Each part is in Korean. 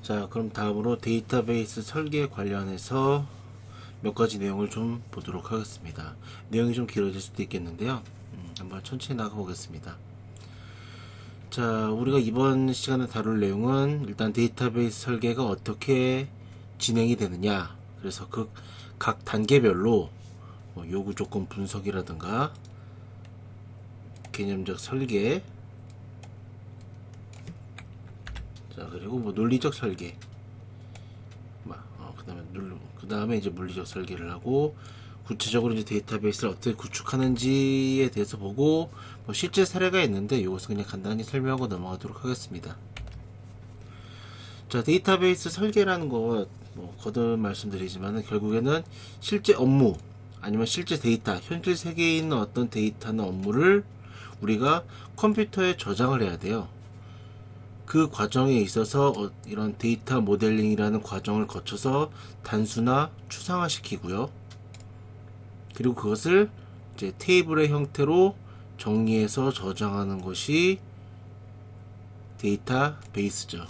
자, 그럼 다음으로 데이터베이스 설계 관련해서 몇 가지 내용을 좀 보도록 하겠습니다. 내용이 좀 길어질 수도 있겠는데요. 한번 천천히 나가 보겠습니다. 자, 우리가 이번 시간에 다룰 내용은 일단 데이터베이스 설계가 어떻게 진행이 되느냐, 그래서 그 각 단계별로 요구 조건 분석이라든가 개념적 설계, 자, 그리고 논리적 설계, 그 다음에 이제 물리적 설계를 하고, 구체적으로 이제 데이터베이스를 어떻게 구축하는지에 대해서 보고, 실제 사례가 있는데 이것은 그냥 간단히 설명하고 넘어가도록 하겠습니다. 자, 데이터베이스 설계라는 거 거듭 말씀드리지만 결국에는 실제 업무 아니면 실제 데이터, 현실 세계에 있는 어떤 데이터나 업무를 우리가 컴퓨터에 저장을 해야 돼요. 그 과정에 있어서 이런 데이터 모델링이라는 과정을 거쳐서 단순화, 추상화시키고요. 그리고 그것을 이제 테이블의 형태로 정리해서 저장하는 것이 데이터베이스죠.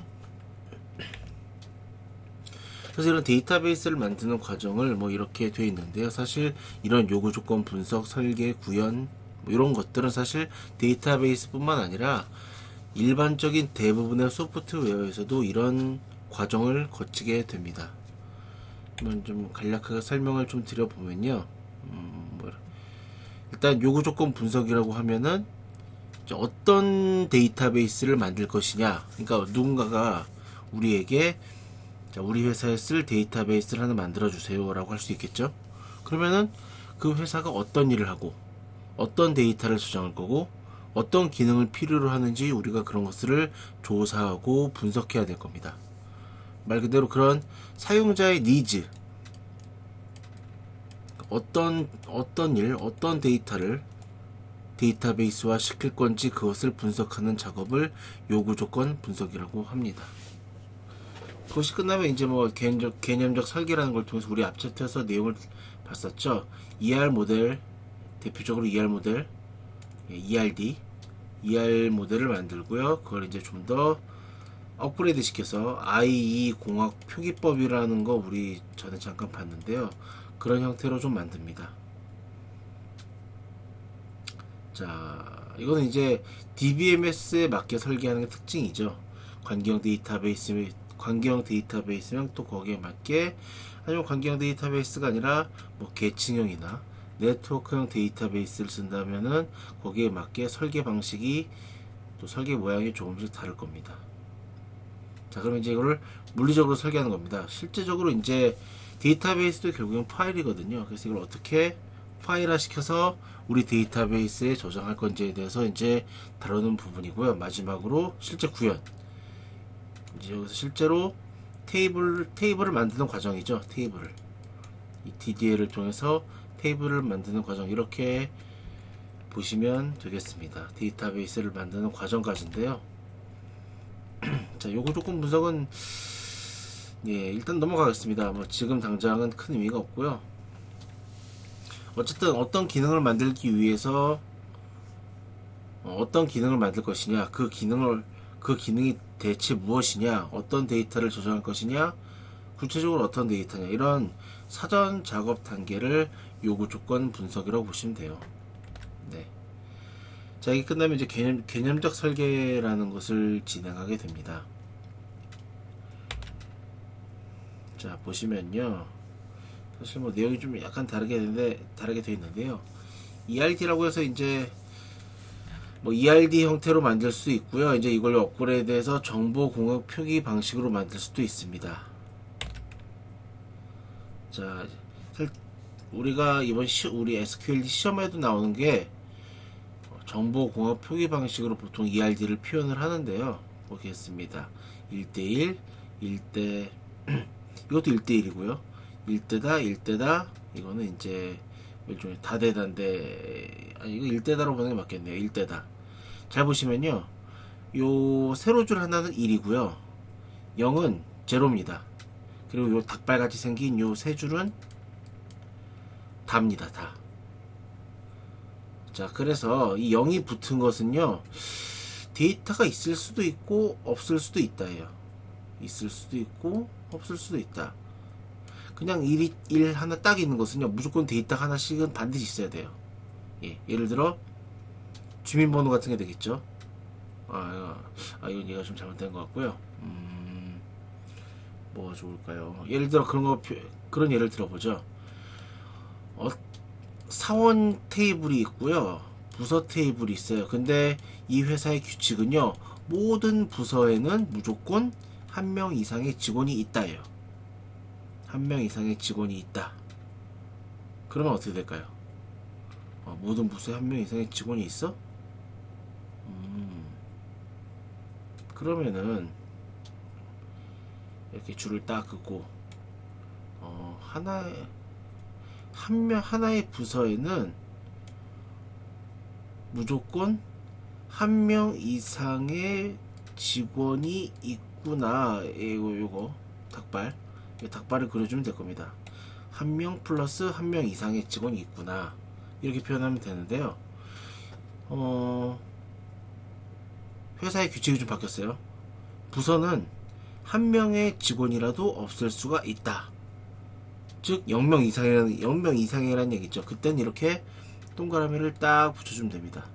그래서 이런 데이터베이스를 만드는 과정을 이렇게 되어 있는데요. 사실 이런 요구 조건 분석, 설계, 구현 이런 것들은 사실 데이터베이스뿐만 아니라 일반적인 대부분의 소프트웨어에서도 이런 과정을 거치게 됩니다. 한번 좀 간략하게 설명을 좀 드려보면요. 일단 요구 조건 분석이라고 하면은 어떤 데이터베이스를 만들 것이냐, 그러니까 누군가가 우리에게 우리 회사에 쓸 데이터베이스를 하나 만들어 주세요 라고 할 수 있겠죠. 그러면은 그 회사가 어떤 일을 하고 어떤 데이터를 저장할 거고 어떤 기능을 필요로 하는지 우리가 그런 것들을 조사하고 분석해야 될 겁니다. 말 그대로 그런 사용자의 니즈, 어떤 일, 어떤 데이터를 데이터베이스화 시킬 건지 그것을 분석하는 작업을 요구 조건 분석이라고 합니다. 그것이 끝나면 이제 개념적 설계라는 걸 통해서 우리 앞 챕터에서 내용을 봤었죠. ER 모델, 대표적으로 ER 모델, ERD, ER 모델을 만들고요. 그걸 이제 좀 더 업그레이드 시켜서 IE 공학 표기법이라는 거 우리 전에 잠깐 봤는데요. 그런 형태로 좀 만듭니다. 자, 이거는 이제 DBMS에 맞게 설계하는 게 특징이죠. 관계형 데이터베이스면 또 거기에 맞게, 아니면 관계형 데이터베이스가 아니라 계층형이나 네트워크형 데이터베이스를 쓴다면은 거기에 맞게 설계 방식이 또 설계 모양이 조금씩 다를 겁니다. 자, 그러면 이제 이거를 물리적으로 설계하는 겁니다. 실제적으로 이제 데이터베이스도 결국엔 파일이거든요. 그래서 이걸 어떻게 파일화 시켜서 우리 데이터베이스에 저장할 건지에 대해서 이제 다루는 부분이고요. 마지막으로 실제 구현. 이제 여기서 실제로 테이블을 만드는 과정이죠. 테이블을. 이 DDL을 통해서 테이블을 만드는 과정, 이렇게 보시면 되겠습니다. 데이터베이스를 만드는 과정까지인데요. 자, 요거 조건 분석은 일단 넘어가겠습니다. 지금 당장은 큰 의미가 없고요. 어쨌든 어떤 기능을 만들기 위해서 어떤 기능을 만들 것이냐, 그 기능이 대체 무엇이냐, 어떤 데이터를 저장할 것이냐, 구체적으로 어떤 데이터냐, 이런 사전 작업 단계를 요구 조건 분석이라고 보시면 돼요. 네. 자, 이게 끝나면 이제 개념적 설계라는 것을 진행하게 됩니다. 자, 보시면요. 사실 내용이 좀 약간 다르게 되어 있는데요. ERD라고 해서 이제 ERD 형태로 만들 수 있고요. 이제 이걸 업그레이드해서 정보 공학 표기 방식으로 만들 수도 있습니다. 자, 우리가 이번 우리 SQL 시험에도 나오는 게 정보 공학 표기 방식으로 보통 ERD를 표현을 하는데요. 보겠습니다. 1대1, 1대 이것도 1대1이고요. 1대다, 이거는 이제 일종의 다대다인데, 이거 1대다로 보는 게 맞겠네요. 1대다. 잘 보시면요. 요 세로줄 하나는 1이고요. 0은 제로입니다. 그리고 요 닭발같이 생긴 요 세 줄은 다입니다. 다. 자, 그래서 이 0이 붙은 것은요, 데이터가 있을 수도 있고 없을 수도 있다예요. 있을 수도 있고 없을 수도 있다. 그냥 일 하나 딱 있는 것은요, 무조건 데이터 하나씩은 반드시 있어야 돼요. 예, 예를 들어 주민번호 같은 게 되겠죠. 이건 얘가 좀 잘못된 것 같고요. 뭐가 좋을까요? 예를 들어 그런 예를 들어보죠. 사원 테이블이 있고요, 부서 테이블이 있어요. 근데 이 회사의 규칙은요, 모든 부서에는 무조건 한 명 이상의 직원이 있다예요. 한 명 이상의 직원이 있다. 그러면 어떻게 될까요? 모든 부서에 한 명 이상의 직원이 있어? 그러면은 이렇게 줄을 딱 긋고 하나의 부서에는 무조건 한 명 이상의 직원이 있구나. 요거 닭발을 그려주면 될 겁니다. 한 명 플러스 한 명 이상의 직원이 있구나, 이렇게 표현하면 되는데요. 회사의 규칙이 좀 바뀌었어요. 부서는 한 명의 직원이라도 없을 수가 있다. 즉 0명 이상이라는 얘기죠. 그땐 이렇게 동그라미를 딱 붙여주면 됩니다.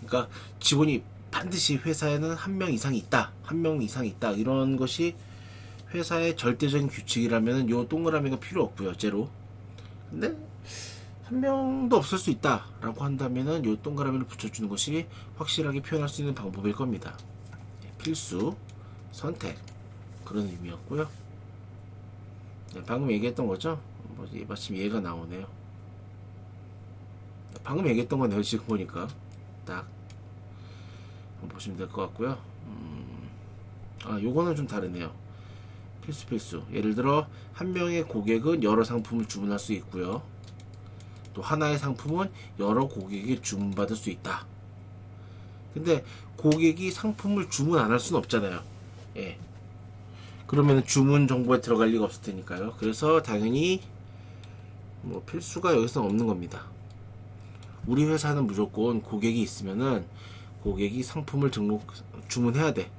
그러니까 직원이 반드시 회사에는 한 명 이상이 있다, 한 명 이상이 있다, 이런 것이 회사의 절대적인 규칙이라면 요 동그라미가 필요 없고요, 제로. 근데 한 명도 없을 수 있다 라고 한다면은 요 동그라미를 붙여주는 것이 확실하게 표현할 수 있는 방법일 겁니다. 필수, 선택, 그런 의미였고요. 방금 얘기했던 거죠. 마침 얘가 나오네요. 방금 얘기했던 거네요. 지금 보니까 딱 보시면 될 것 같고요. 요거는 좀 다르네요. 필수. 예를 들어 한 명의 고객은 여러 상품을 주문할 수 있고요, 또 하나의 상품은 여러 고객에게 주문받을 수 있다. 근데 고객이 상품을 주문 안 할 수는 없잖아요. 예. 그러면 주문 정보에 들어갈 리가 없을 테니까요. 그래서 당연히 필수가 여기서는 없는 겁니다. 우리 회사는 무조건 고객이 있으면은 고객이 상품을 주문해야 돼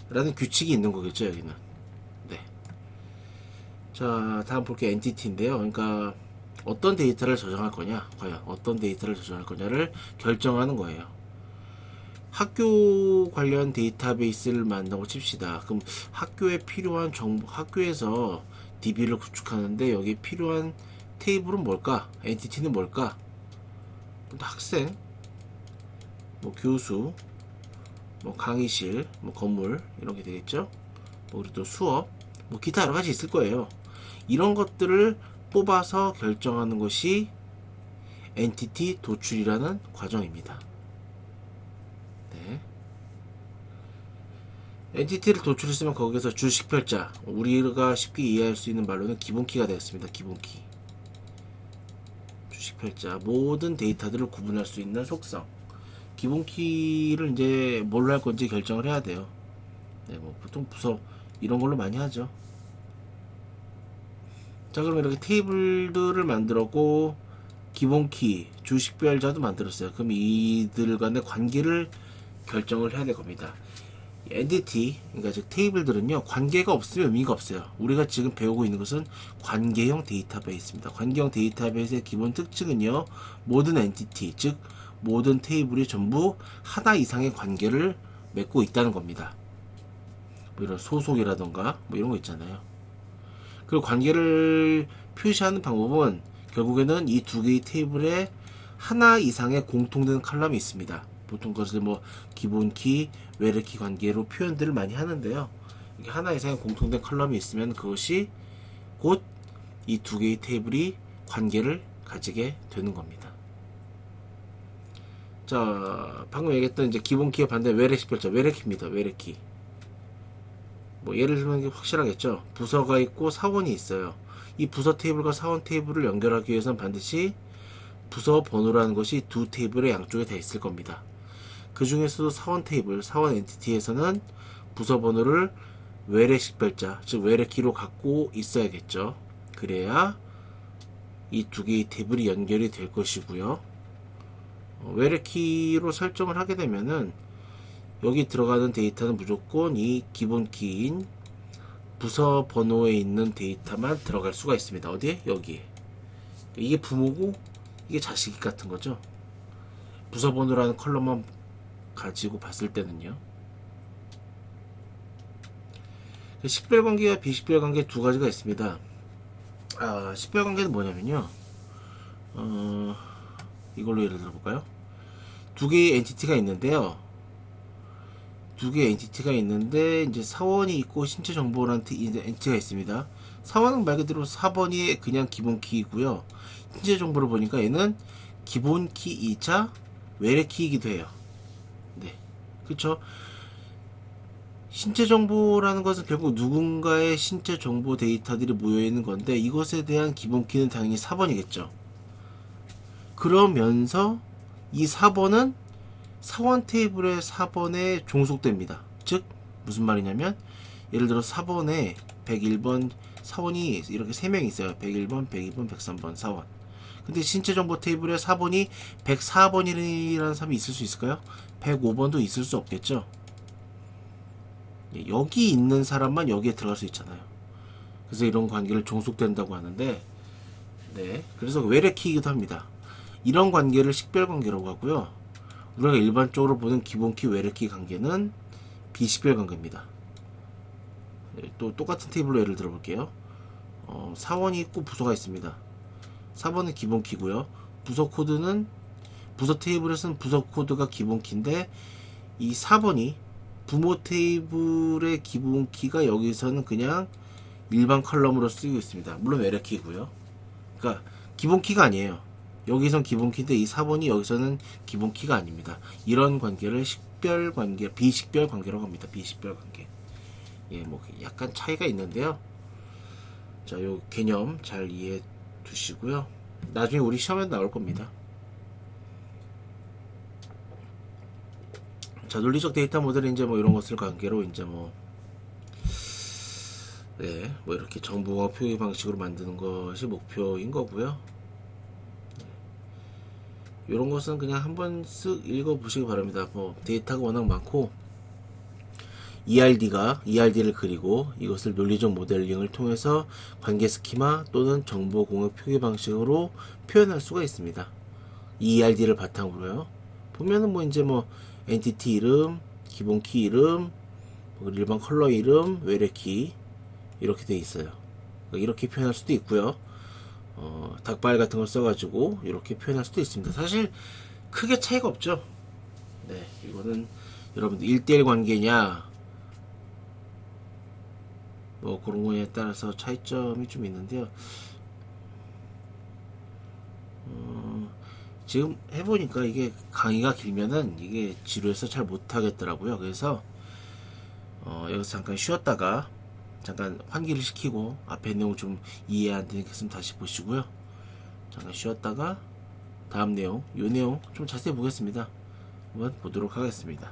라는 규칙이 있는 거겠죠, 여기는. 네. 자, 다음 볼게 엔티티인데요. 그러니까 어떤 데이터를 저장할 거냐, 과연 어떤 데이터를 저장할 거냐를 결정하는 거예요. 학교 관련 데이터베이스를 만든다고 칩시다. 그럼 학교에 필요한 정보, 학교에서 DB를 구축하는데 여기 필요한 테이블은 뭘까? 엔티티는 뭘까? 학생, 교수, 강의실, 건물, 이런 게 되겠죠? 그리고 또 수업, 기타 여러 가지 있을 거예요. 이런 것들을 뽑아서 결정하는 것이 엔티티 도출이라는 과정입니다. 네. 엔티티를 도출했으면 거기서 주식별자, 우리가 쉽게 이해할 수 있는 말로는 기본키가 되었습니다. 기본키. 주식별자, 모든 데이터들을 구분할 수 있는 속성. 기본키를 이제 뭘로 할 건지 결정을 해야 돼요. 네, 보통 부서 이런 걸로 많이 하죠. 자, 그럼 이렇게 테이블들을 만들었고 기본키, 주식별자도 만들었어요. 그럼 이들 간의 관계를 결정을 해야 될 겁니다. 엔티티, 그러니까 즉 테이블들은요, 관계가 없으면 의미가 없어요. 우리가 지금 배우고 있는 것은 관계형 데이터베이스입니다. 관계형 데이터베이스의 기본 특징은요, 모든 엔티티, 즉 모든 테이블이 전부 하나 이상의 관계를 맺고 있다는 겁니다. 이런 소속이라던가 이런 거 있잖아요. 그리고 관계를 표시하는 방법은 결국에는 이 두 개의 테이블에 하나 이상의 공통된 칼럼이 있습니다. 보통 그것을 기본키, 외래키 관계로 표현들을 많이 하는데요. 이렇게 하나 이상의 공통된 칼럼이 있으면 그것이 곧 이 두 개의 테이블이 관계를 가지게 되는 겁니다. 자, 방금 얘기했던 이제 기본키의 반대 외래식 별자, 외래키입니다. 외래키. 예를 들면 확실하겠죠. 부서가 있고 사원이 있어요. 이 부서 테이블과 사원 테이블을 연결하기 위해서는 반드시 부서 번호라는 것이 두 테이블의 양쪽에 다 있을 겁니다. 그 중에서도 사원 테이블, 사원 엔티티에서는 부서 번호를 외래식 별자, 즉 외래키로 갖고 있어야겠죠. 그래야 이 두 개의 테이블이 연결이 될 것이고요. 외래키로 설정을 하게 되면은 여기 들어가는 데이터는 무조건 이 기본키인 부서 번호에 있는 데이터만 들어갈 수가 있습니다. 어디에? 여기에. 이게 부모고 이게 자식 같은 거죠. 부서 번호라는 컬럼만 가지고 봤을 때는요. 식별관계와 비식별관계 두 가지가 있습니다. 식별관계는 뭐냐면요. 이걸로 예를 들어볼까요? 두 개의 엔티티가 있는데요. 두 개의 엔티티가 있는데 이제 사원이 있고 신체 정보라는 엔티티가 있습니다. 사원은 말 그대로 4번이 그냥 기본 키이고요. 신체 정보를 보니까 얘는 기본 키이자 외래 키이기도 해요. 네, 그렇죠. 신체 정보라는 것은 결국 누군가의 신체 정보 데이터들이 모여 있는 건데 이것에 대한 기본 키는 당연히 4번이겠죠. 그러면서 이 4번은 사원 테이블의 4번에 종속됩니다. 즉 무슨 말이냐면 예를 들어 4번에 101번 사원이 이렇게 3명이 있어요. 101번, 102번, 103번 사원. 근데 신체 정보 테이블에 4번이 104번이라는 사람이 있을 수 있을까요? 105번도 있을 수 없겠죠. 여기 있는 사람만 여기에 들어갈 수 있잖아요. 그래서 이런 관계를 종속된다고 하는데, 네, 그래서 외래 키이기도 합니다. 이런 관계를 식별관계라고 하고요. 우리가 일반적으로 보는 기본키 외래키 관계는 비식별 관계입니다. 또 똑같은 테이블로 예를 들어 볼게요. 사원이 있고 부서가 있습니다. 4번은 기본키고요. 부서 코드는 부서 테이블에서는 부서 코드가 기본키인데 이 4번이 부모 테이블의 기본키가 여기서는 그냥 일반 컬럼으로 쓰이고 있습니다. 물론 외래키고요. 그러니까 기본키가 아니에요. 여기선 기본키인데 이 4번이 여기서는 기본키가 아닙니다. 이런 관계를 식별관계, 비식별관계라고 합니다. 비식별관계. 예, 뭐 약간 차이가 있는데요. 자, 요 개념 잘 이해해 두시고요. 나중에 우리 시험에 나올 겁니다. 자, 논리적 데이터 모델이 이제 뭐 이런 것을 관계로 이제 뭐 네, 뭐 이렇게 정보와 표기 방식으로 만드는 것이 목표인 거고요. 이런 것은 그냥 한번 쓱 읽어보시기 바랍니다. 뭐 데이터가 워낙 많고 ERD를 그리고 이것을 논리적 모델링을 통해서 관계 스키마 또는 정보 공유 표기 방식으로 표현할 수가 있습니다. ERD를 바탕으로요. 보면은 뭐 이제 뭐 엔티티 이름, 기본 키 이름, 일반 컬러 이름, 외래 키 이렇게 돼 있어요. 이렇게 표현할 수도 있고요. 닭발 같은 걸 써가지고 이렇게 표현할 수도 있습니다. 사실 크게 차이가 없죠. 네, 이거는 여러분들 1대1 관계냐 뭐 그런 거에 따라서 차이점이 좀 있는데요. 지금 해보니까 이게 강의가 길면은 이게 지루해서 잘 못하겠더라고요. 그래서 여기서 잠깐 쉬었다가 잠깐 환기를 시키고 앞에 내용 좀 이해 안 되겠으면 다시 보시고요. 잠깐 쉬었다가 다음 내용, 요 내용 좀 자세히 보겠습니다. 한번 보도록 하겠습니다.